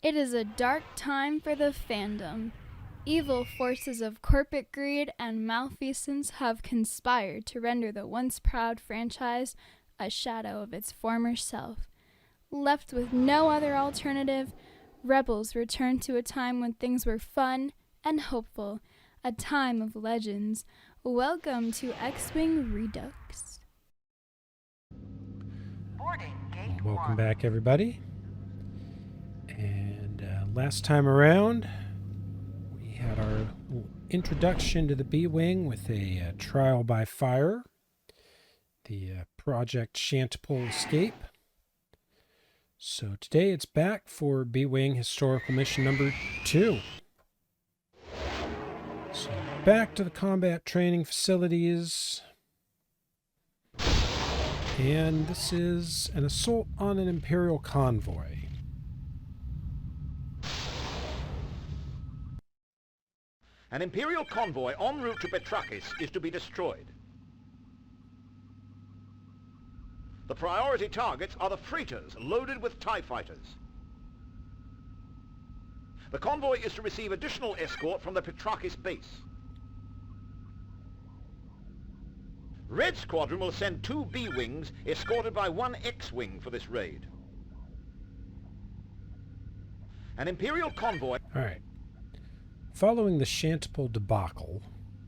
It is a dark time for the fandom. Evil forces of corporate greed and malfeasance have conspired to render the once proud franchise a shadow of its former self. Left with no other alternative, Rebels return to a time when things were fun and hopeful, a time of legends. Welcome to X-Wing Redux. Welcome back, everybody. And last time around, we had our introduction to the B-Wing with a trial by fire, the Project Shantipole Escape. So today it's back for B-Wing Historical Mission number 2. So back to the combat training facilities. And this is an assault on an Imperial convoy. An Imperial convoy en route to Petrakis is to be destroyed. The priority targets are the freighters loaded with TIE fighters. The convoy is to receive additional escort from the Petrakis base. Red Squadron will send 2 B-Wings escorted by 1 X-Wing for this raid. An Imperial convoy... All right. Following the Shantipole debacle,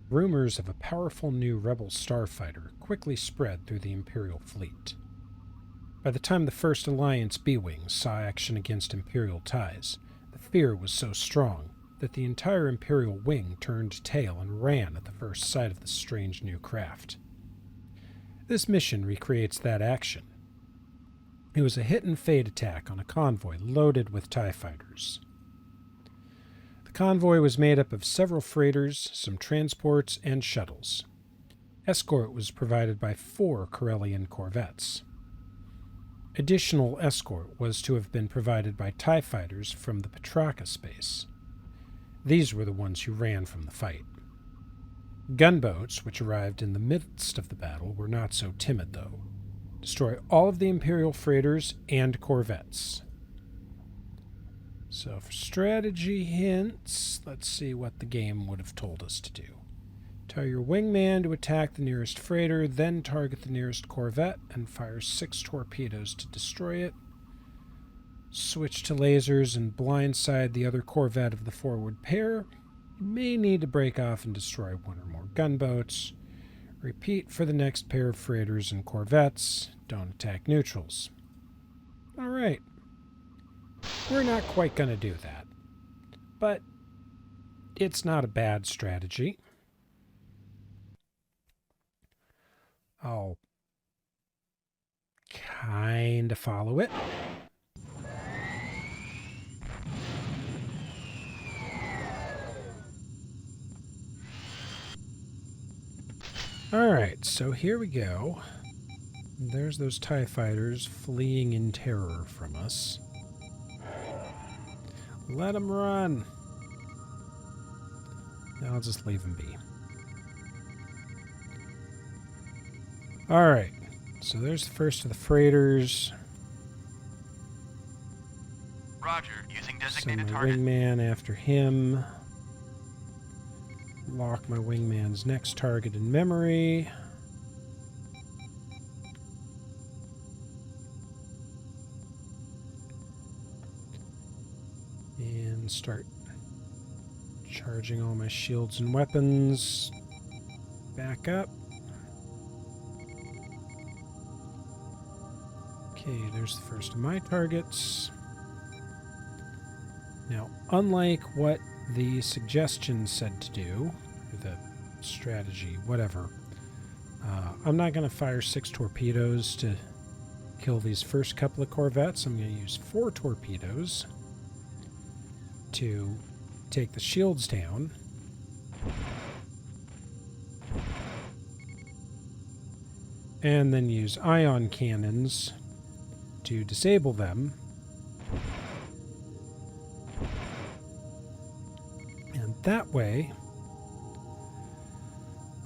rumors of a powerful new Rebel starfighter quickly spread through the Imperial fleet. By the time the first Alliance B-Wings saw action against Imperial ties, the fear was so strong that the entire Imperial wing turned tail and ran at the first sight of the strange new craft. This mission recreates that action. It was a hit-and-fade attack on a convoy loaded with TIE fighters. The convoy was made up of several freighters, some transports, and shuttles. Escort was provided by 4 Corellian corvettes. Additional escort was to have been provided by TIE fighters from the Petrakis base. These were the ones who ran from the fight. Gunboats, which arrived in the midst of the battle, were not so timid, though. Destroy all of the Imperial freighters and corvettes. So for strategy hints, let's see what the game would have told us to do. Tell your wingman to attack the nearest freighter, then target the nearest corvette and fire 6 torpedoes to destroy it. Switch to lasers and blindside the other corvette of the forward pair. You may need to break off and destroy 1 or more gunboats. Repeat for the next pair of freighters and corvettes. Don't attack neutrals. Alright. We're not quite going to do that. But it's not a bad strategy. I'll kind of follow it. Alright, so here we go. There's those TIE fighters fleeing in terror from us. Let them run. I'll just leave them be. Alright, so there's the first of the freighters. Roger, using designated Send my target. wingman after him. Lock my wingman's next target in memory. And start charging all my shields and weapons. Back up. Okay, there's the first of my targets. Now, unlike what the suggestion said to do, or the strategy, whatever, I'm not going to fire 6 torpedoes to kill these first couple of corvettes. I'm going to use 4 torpedoes to take the shields down. And then use ion cannons to disable them. And that way,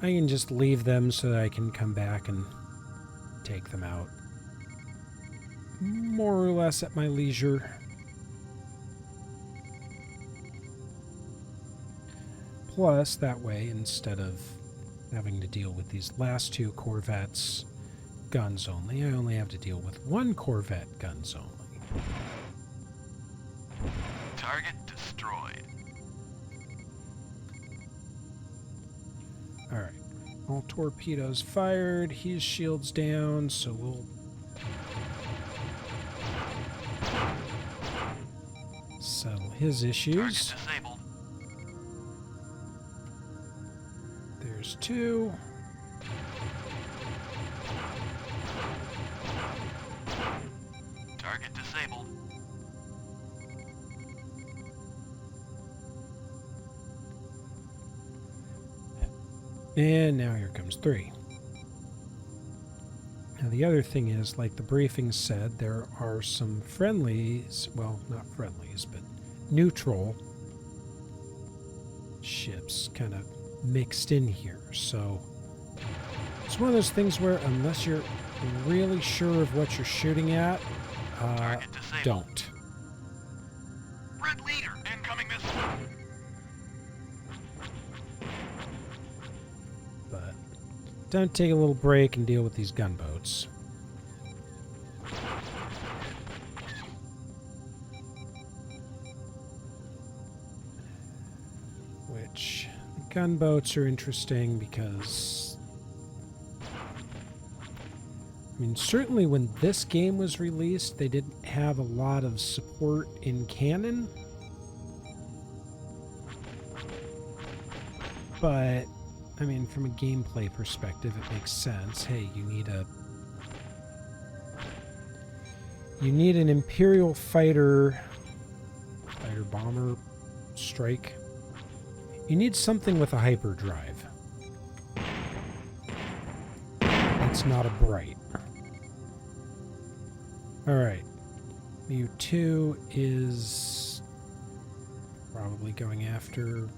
I can just leave them so that I can come back and take them out more or less at my leisure. Plus, that way, instead of having to deal with these last two corvettes guns only, I only have to deal with one corvette guns only. Target destroyed. Alright. All torpedoes fired. His shield's down, so we'll settle his issues. Target disabled. There's two. Target disabled. And now here comes three. Now the other thing is, like the briefing said, there are some friendlies, well, not friendlies, but neutral ships kind of mixed in here. So it's one of those things where unless you're really sure of what you're shooting at, Target disabled. don't. Red leader. Incoming missile. But don't take a little break and deal with these gunboats. Which the gunboats are interesting because, I mean, certainly when this game was released, they didn't have a lot of support in canon. But I mean, from a gameplay perspective, it makes sense. Hey, you need an Imperial fighter bomber strike. You need something with a hyperdrive. It's not a bright. Alright. Mu2 is probably going after...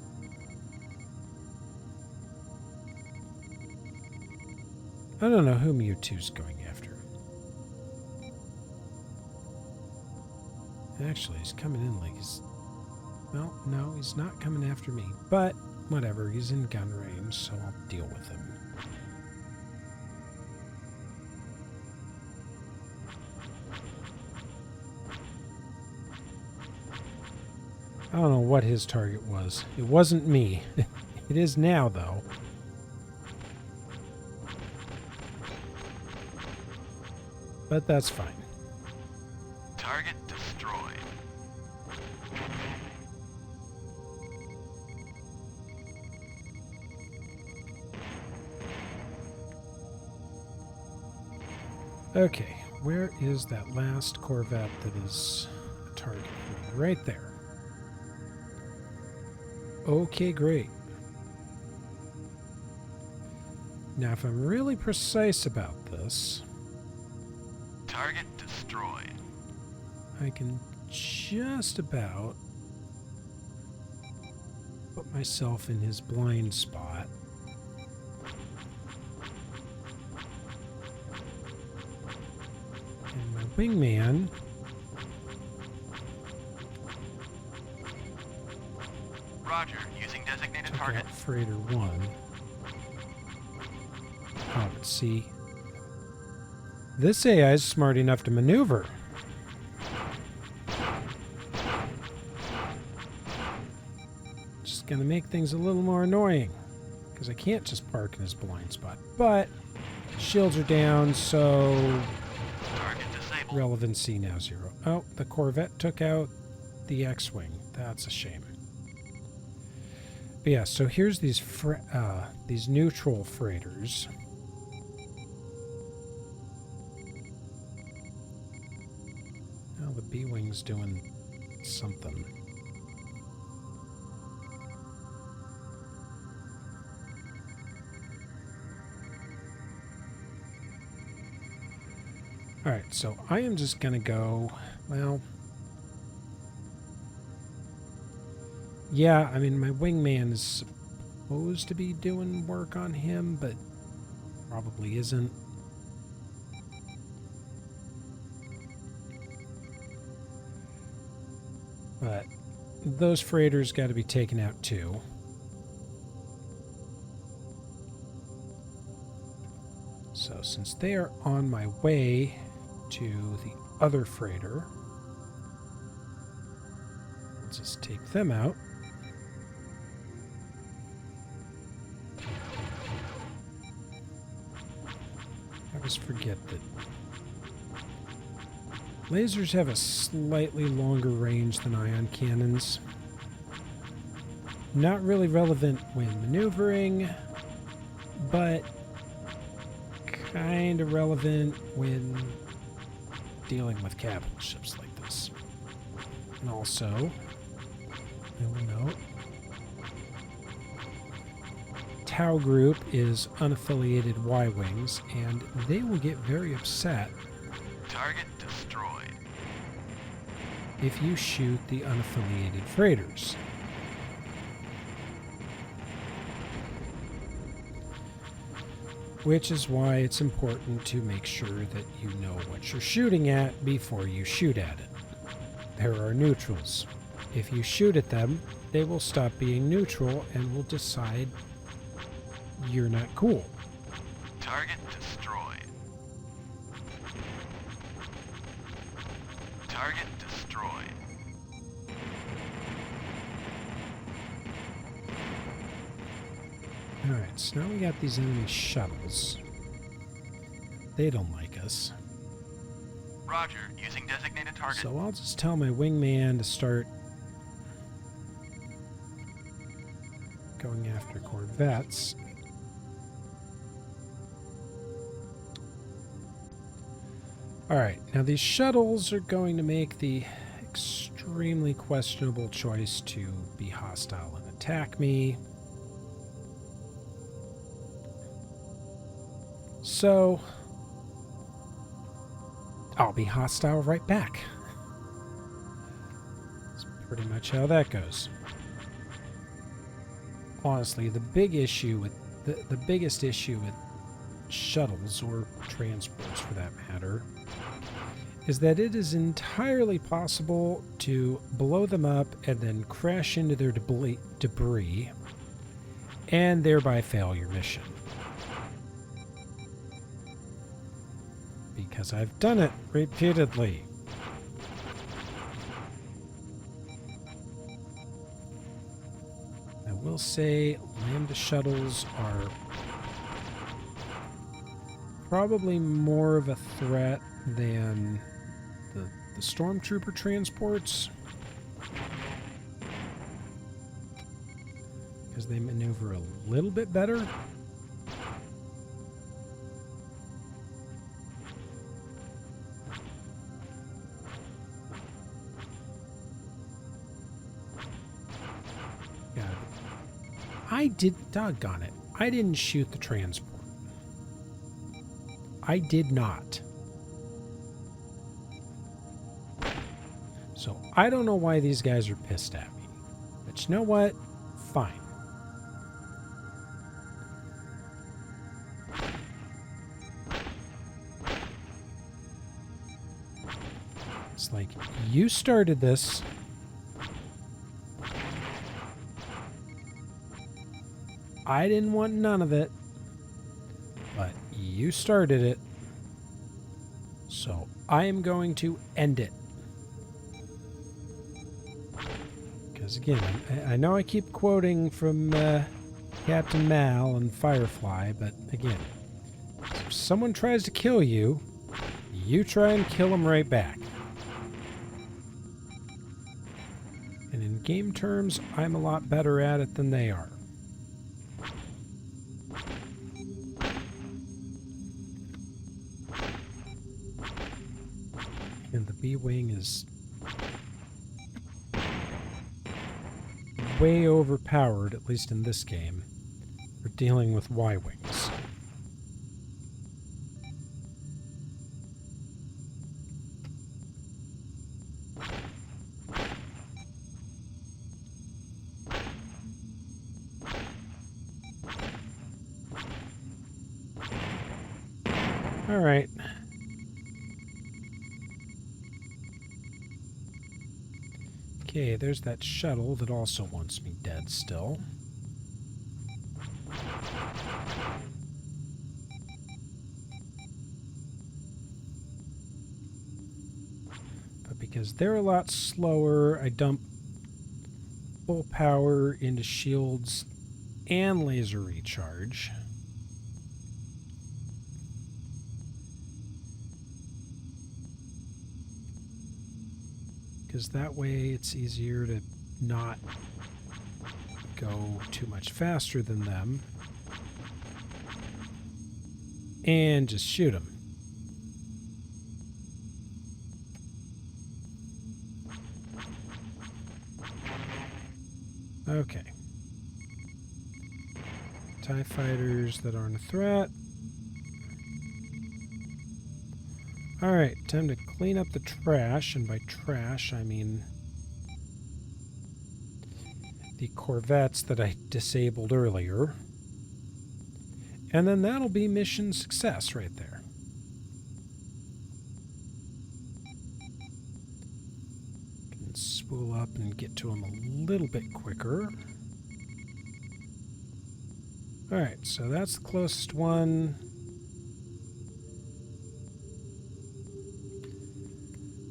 I don't know who Mewtwo's going after. Actually, he's coming in like he's... Well, no, he's not coming after me. But, whatever, he's in gun range, so I'll deal with him. I don't know what his target was. It wasn't me. It is now, though. But that's fine. Target destroyed. Okay, where is that last Corvette that is a target for me? Right there. Okay, great. Now, if I'm really precise about this... Target destroyed. I can just about put myself in his blind spot. And my wingman Roger. Using designated took target. out Freighter 1. Oh, but see, this AI is smart enough to maneuver. Just gonna make things a little more annoying, because I can't just park in his blind spot. But shields are down, so Target disabled. relevancy now 0. Oh, the Corvette took out the X-Wing. That's a shame. But yeah, so here's these neutral freighters. Well, the B-Wing's doing something. Alright, so I am just gonna go, well... Yeah, I mean, my wingman is supposed to be doing work on him, but probably isn't. But those freighters got to be taken out too. So since they are on my way to the other freighter, let's just take them out. I always forget that lasers have a slightly longer range than ion cannons. Not really relevant when maneuvering, but kind of relevant when dealing with capital ships like this. And also, I will note, Tau Group is unaffiliated Y-Wings, and they will get very upset Target destroyed. if you shoot the unaffiliated freighters. Which is why it's important to make sure that you know what you're shooting at before you shoot at it. There are neutrals. If you shoot at them, they will stop being neutral and will decide you're not cool. Target destroyed. Target destroyed. Alright, so now we got these enemy shuttles. They don't like us. Roger, using designated target. So I'll just tell my wingman to start going after corvettes. Alright, now these shuttles are going to make the extremely questionable choice to be hostile and attack me. So, I'll be hostile right back. That's pretty much how that goes. Honestly, the big issue with the biggest issue with shuttles, or transports for that matter, is that it is entirely possible to blow them up and then crash into their debris and thereby fail your mission. Because I've done it repeatedly. I will say Lambda shuttles are probably more of a threat than the Stormtrooper transports, because they maneuver a little bit better. Doggone it, I didn't shoot the transport. I did not. So I don't know why these guys are pissed at me. But you know what? Fine. It's like, you started this. I didn't want none of it, but you started it, so I am going to end it. Because again, I know I keep quoting from Captain Mal and Firefly, but again, if someone tries to kill you, you try and kill them right back. And in game terms, I'm a lot better at it than they are. And the B-Wing is way overpowered, at least in this game, for dealing with Y-Wings. All right. Okay, there's that shuttle that also wants me dead still. because they're a lot slower. I dump full power into shields and laser recharge. Because that way it's easier to not go too much faster than them. And just shoot them. Okay. TIE fighters that aren't a threat. Alright, time to clean up the trash, and by trash I mean the Corvettes that I disabled earlier. And then that'll be mission success right there. Can spool up and get to them a little bit quicker. Alright, so that's the closest one.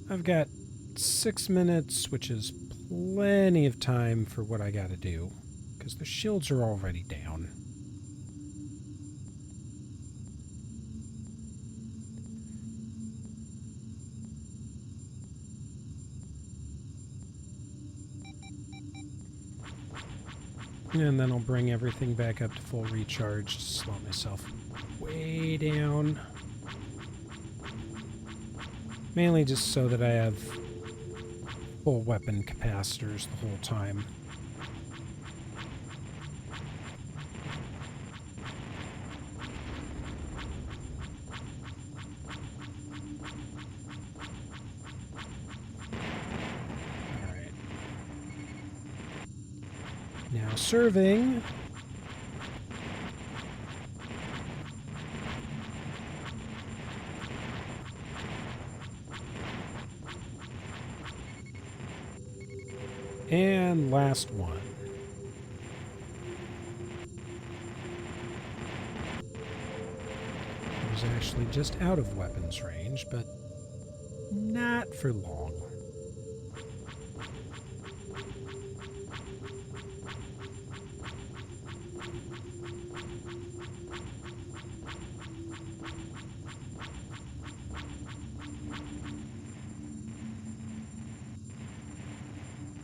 I've got 6 minutes, which is plenty of time for what I gotta do, because the shields are already down. And then I'll bring everything back up to full recharge to slow myself way down. Mainly just so that I have full weapon capacitors the whole time. Alright. Now serving. And last one. It was actually just out of weapons range, but not for long.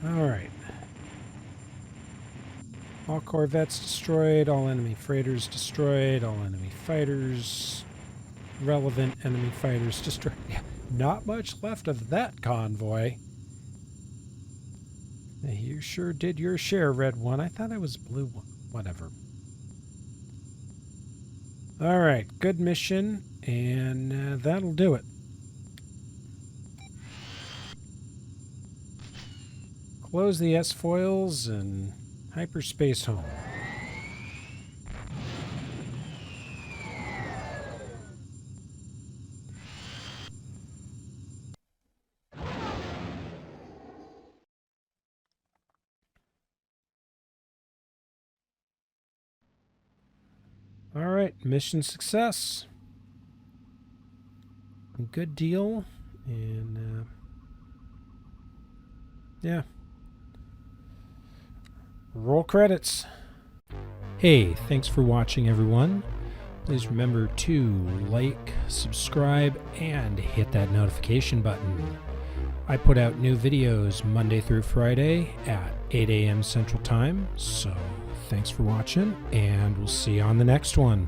Alright. All Corvettes destroyed, all enemy freighters destroyed, all enemy fighters, relevant enemy fighters destroyed. Yeah, not much left of that convoy. You sure did your share, Red One. I thought I was Blue One. Whatever. Alright, good mission, and that'll do it. Close the S-foils and hyperspace home. Alright, mission success. Good deal. And, yeah. Roll credits. Hey, thanks for watching, everyone. Please remember to like, subscribe, and hit that notification button. I put out new videos Monday through Friday at 8 a.m. Central Time, so thanks for watching, and we'll see you on the next one.